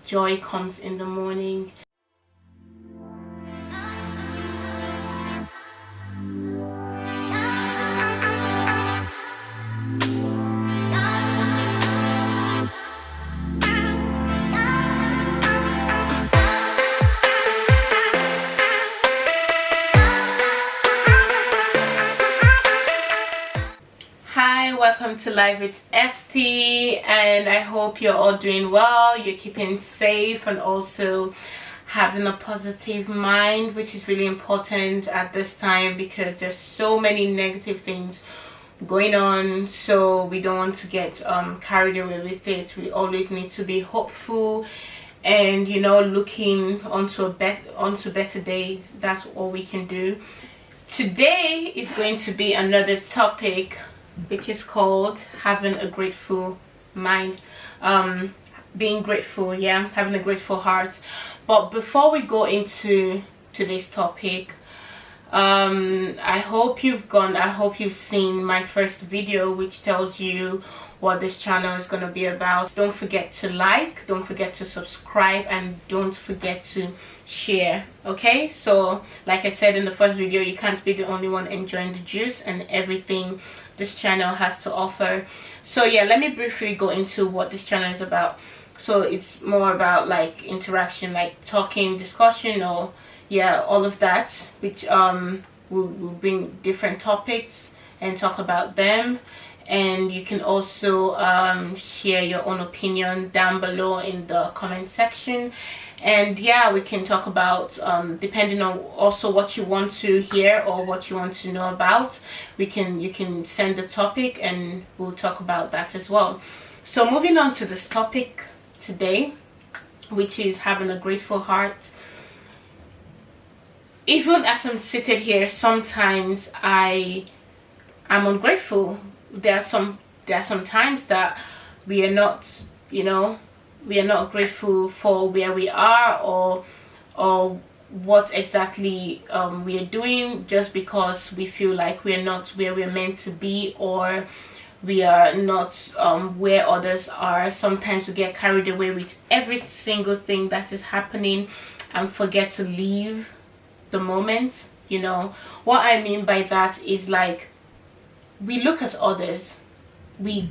joy comes in the morning. Hi, welcome to Live with Esty, and I hope you're all doing well, you're keeping safe, and also having a positive mind, which is really important at this time because there's so many negative things going on. So we don't want to get carried away with it. We always need to be hopeful and, you know, looking onto better days. That's all we can do. Today is going to be another topic, which is called having a grateful mind, being grateful, yeah, having a grateful heart. But before we go into today's topic, I hope you've seen my first video, which tells you what this channel is going to be about. Don't forget to like, don't forget to subscribe, and don't forget to share. Okay, so like I said in the first video, you can't be the only one enjoying the juice and everything this channel has to offer. So yeah, let me briefly go into what this channel is about. So it's more about like interaction, like talking, discussion, or yeah, all of that, which we'll bring different topics and talk about them. And you can also share your own opinion down below in the comment section. And yeah, we can talk about depending on also what you want to hear or what you want to know about, you can send the topic and we'll talk about that as well. So moving on to this topic today, which is having a grateful heart. Even as I'm seated here, sometimes I'm ungrateful. There are some times that we are not, you know, we are not grateful for where we are or what exactly we are doing, just because we feel like we are not where we're meant to be, or we are not where others are. Sometimes we get carried away with every single thing that is happening and forget to live the moment. You know what I mean by that is, like, we look at others, we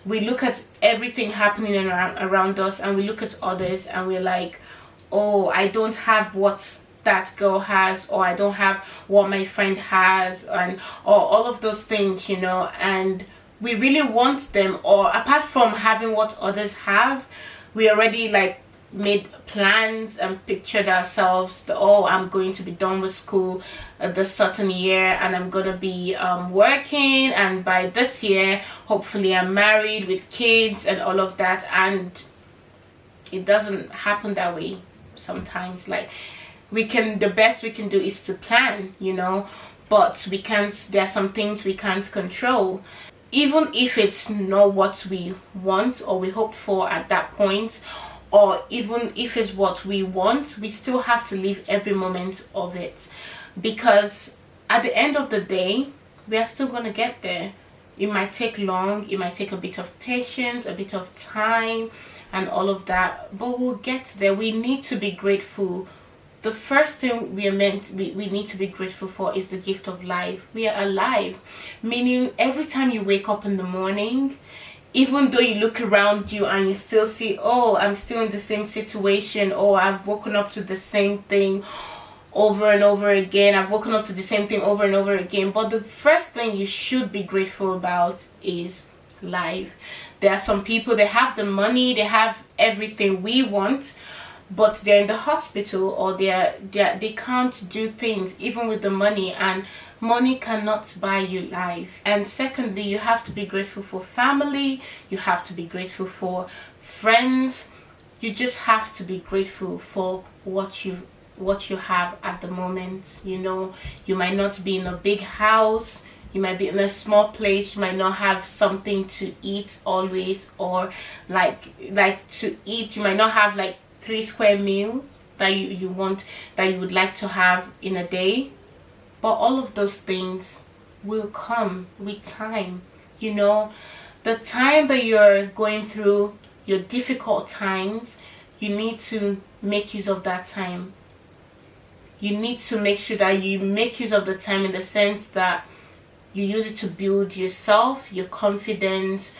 look at everything happening around us, and we look at others and we're like, oh, I don't have what that girl has, or I don't have what my friend has, and or all of those things, you know, and we really want them. Or apart from having what others have, we already like made plans and pictured ourselves that, oh, I'm going to be done with school this certain year, and I'm gonna be working, and by this year hopefully I'm married with kids and all of that. And it doesn't happen that way sometimes. Like, the best we can do is to plan, you know, but we can't, there are some things we can't control. Even if it's not what we want or we hoped for at that point, or even if it's what we want, we still have to live every moment of it, because at the end of the day, we are still going to get there. It might take long, it might take a bit of patience, a bit of time, and all of that, but we'll get there. We need to be grateful. The first thing we need to be grateful for is the gift of life. We are alive, meaning every time you wake up in the morning, even though you look around you and you still see, oh, I'm still in the same situation, or I've woken up to the same thing over and over again, I've woken up to the same thing over and over again, but the first thing you should be grateful about is life. There are some people, they have the money, they have everything we want, but they're in the hospital, or they can't do things even with the money, and money cannot buy you life. And secondly, you have to be grateful for family, you have to be grateful for friends. You just have to be grateful for what you have at the moment. You know, you might not be in a big house, you might be in a small place, you might not have something to eat always, or like to eat, you might not have like 3 square meals that you would like to have in a day, but all of those things will come with time. You know, the time that you're going through your difficult times, you need to make use of that time. You need to make sure that you make use of the time in the sense that you use it to build yourself, your confidence.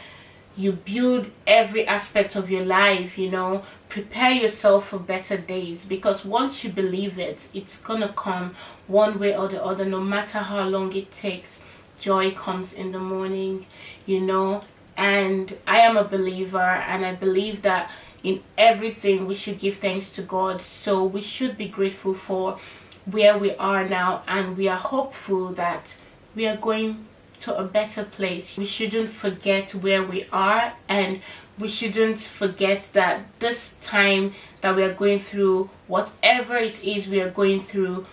You build every aspect of your life, you know. Prepare yourself for better days, because once you believe it, it's gonna come one way or the other. No matter how long it takes, joy comes in the morning, you know. And I am a believer, and I believe that in everything we should give thanks to God. So we should be grateful for where we are now, and we are hopeful that we are going to a better place. We shouldn't forget where we are, and we shouldn't forget that this time that we are going through, whatever it is we are going through,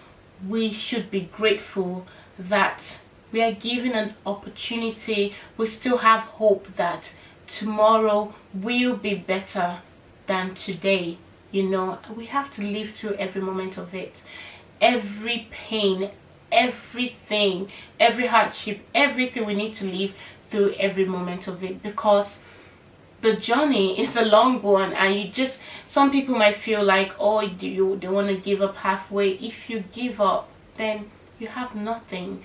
we should be grateful that we are given an opportunity. We still have hope that tomorrow will be better than today. You know, we have to live through every moment of it, every pain, everything, every hardship, everything. We need to live through every moment of it, because the journey is a long one. And you just, some people might feel like, oh, they want to give up halfway. If you give up, then you have nothing.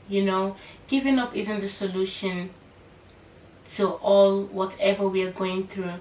You know, giving up isn't the solution to all whatever we are going through.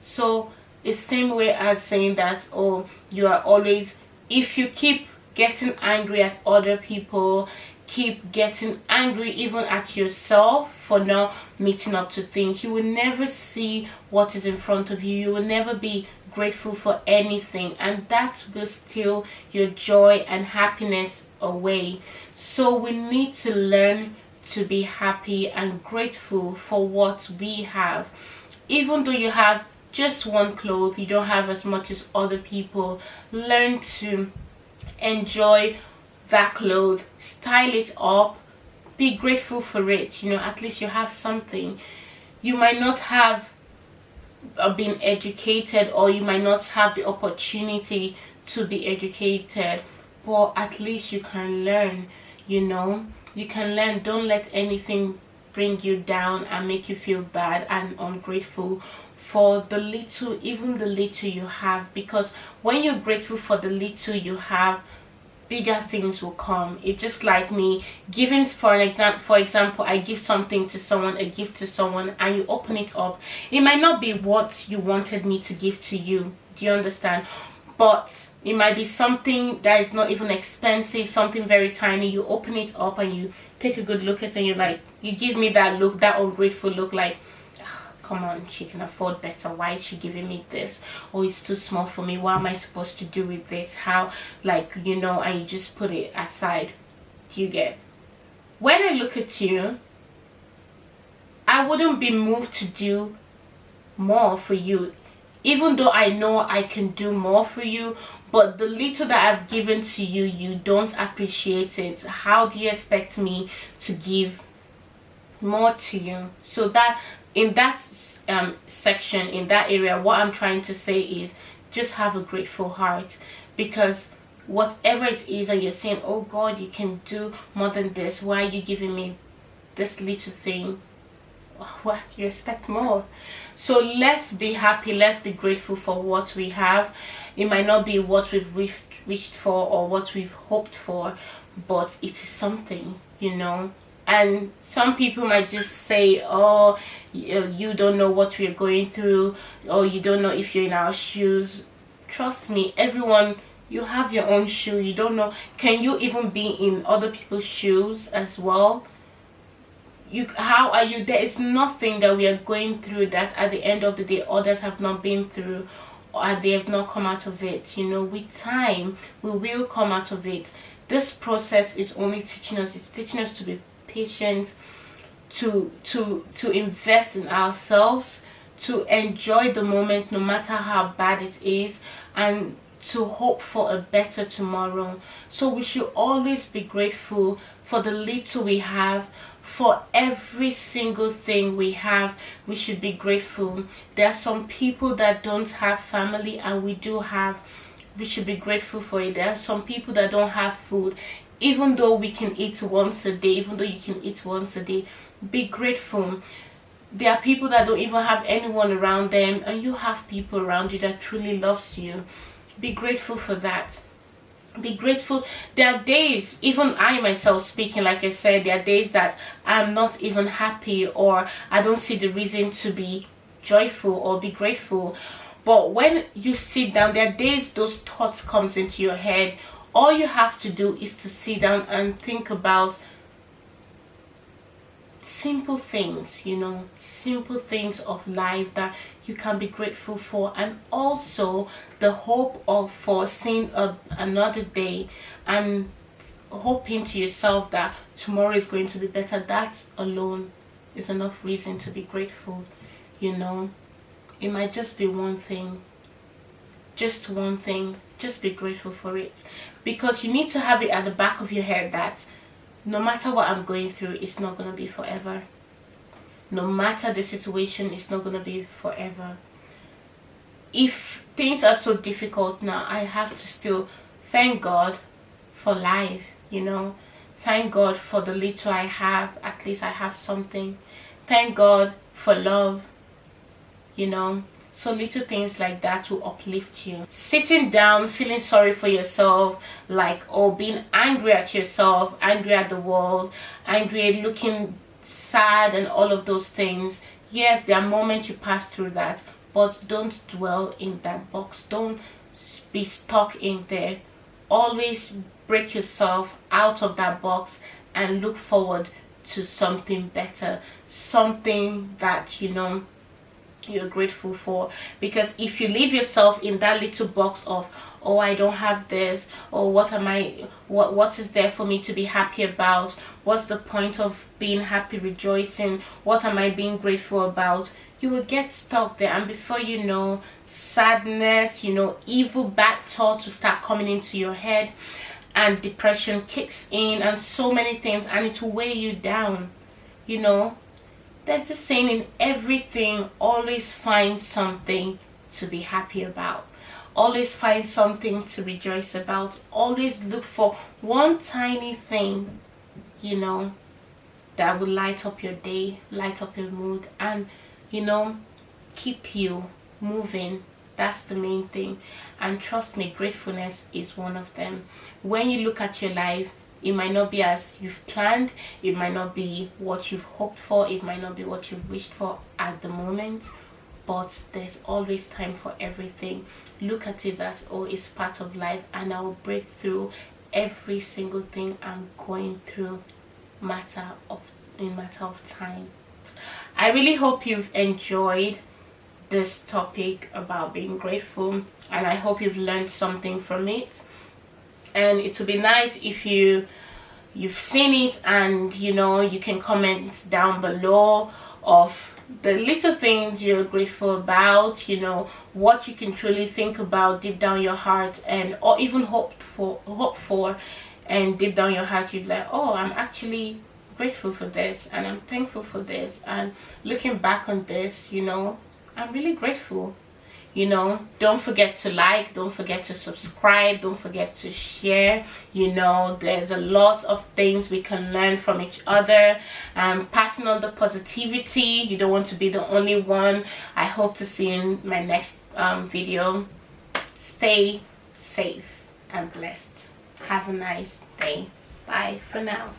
So it's same way as saying that, oh, you are always, if you keep getting angry at other people, keep getting angry even at yourself for not meeting up to things, you will never see what is in front of you. You will never be grateful for anything, and that will steal your joy and happiness away. So we need to learn to be happy and grateful for what we have. Even though you have just one cloth, you don't have as much as other people, learn to enjoy that clothes, style it up, be grateful for it. You know, at least you have something. You might not have been educated, or you might not have the opportunity to be educated, but at least you can learn. You know, you can learn. Don't let anything bring you down and make you feel bad and ungrateful for the little, even the little you have, because when you're grateful for the little you have, bigger things will come. It's just like me giving, for example, I give something to someone, a gift to someone, and you open it up. It might not be what you wanted me to give to you, do you understand? But it might be something that is not even expensive, something very tiny. You open it up and you take a good look at it, and you're like, you give me that look, that ungrateful look, like, come on, she can afford better. Why is she giving me this? Oh, it's too small for me. What am I supposed to do with this? How, like, you know, and you just put it aside. Do you get? When I look at you, I wouldn't be moved to do more for you, even though I know I can do more for you. But the little that I've given to you, you don't appreciate it. How do you expect me to give more to you? So that, in that section, in that area, what I'm trying to say is just have a grateful heart, because whatever it is and you're saying, oh God, you can do more than this, why are you giving me this little thing? What, you expect more? So let's be happy, let's be grateful for what we have. It might not be what we've wished for or what we've hoped for, but it is something, you know. And some people might just say, oh, you don't know what we're going through, or you don't know if you're in our shoes. Trust me, everyone, you have your own shoe. You don't know, can you even be in other people's shoes as well? How are you? There is nothing that we are going through that at the end of the day others have not been through, or they have not come out of it. You know, with time we will come out of it. This process is only teaching us, it's teaching us to be patient, to invest in ourselves, to enjoy the moment no matter how bad it is, and to hope for a better tomorrow. So we should always be grateful for the little we have. For every single thing we have, we should be grateful. There are some people that don't have family, and we do have. We should be grateful for it. There are some people that don't have food. Even though we can eat once a day, even though you can eat once a day, be grateful. There are people that don't even have anyone around them, and you have people around you that truly loves you. Be grateful for that. Be grateful. There are days, even I myself speaking, like I said, there are days that I'm not even happy, or I don't see the reason to be joyful or be grateful. But when you sit down, there are days those thoughts comes into your head. All you have to do is to sit down and think about simple things, simple things of life that you can be grateful for, and also the hope of foreseeing another day and hoping to yourself that tomorrow is going to be better. That alone is enough reason to be grateful. It might just be one thing, just one thing. Just be grateful for it, because you need to have it at the back of your head that no matter what I'm going through, it's not going to be forever. No matter the situation, it's not going to be forever. If things are so difficult now, I have to still thank God for life, Thank God for the little I have. At least I have something. Thank God for love, So little things like that will uplift you. Sitting down, feeling sorry for yourself, or being angry at yourself, angry at the world, angry, looking sad and all of those things. Yes, there are moments you pass through that, but don't dwell in that box. Don't be stuck in there. Always break yourself out of that box and look forward to something better, something that you're grateful for. Because if you leave yourself in that little box of, oh, I don't have this, or what is there for me to be happy about, what's the point of being happy, rejoicing, what am I being grateful about, you will get stuck there, and before you know, sadness, evil bad thoughts will start coming into your head, and depression kicks in, and so many things, and it will weigh you down. There's this saying, in everything, always find something to be happy about. Always find something to rejoice about. Always look for one tiny thing, that will light up your day, light up your mood, and, keep you moving. That's the main thing. And trust me, gratefulness is one of them. When you look at your life, it might not be as you've planned, it might not be what you've hoped for, it might not be what you've wished for at the moment, but there's always time for everything. Look at it as, oh, it's part of life, and I will break through every single thing I'm going through in matter of time. I really hope you've enjoyed this topic about being grateful, and I hope you've learned something from it. And it would be nice if you've seen it, and you can comment down below of the little things you're grateful about, what you can truly think about deep down your heart, and or even hope for, and deep down your heart you'd like, oh, I'm actually grateful for this, and I'm thankful for this, and looking back on this, I'm really grateful. Don't forget to like, don't forget to subscribe, don't forget to share. There's a lot of things we can learn from each other. Passing on the positivity. You don't want to be the only one. I hope to see you in my next video. Stay safe and blessed. Have a nice day. Bye for now.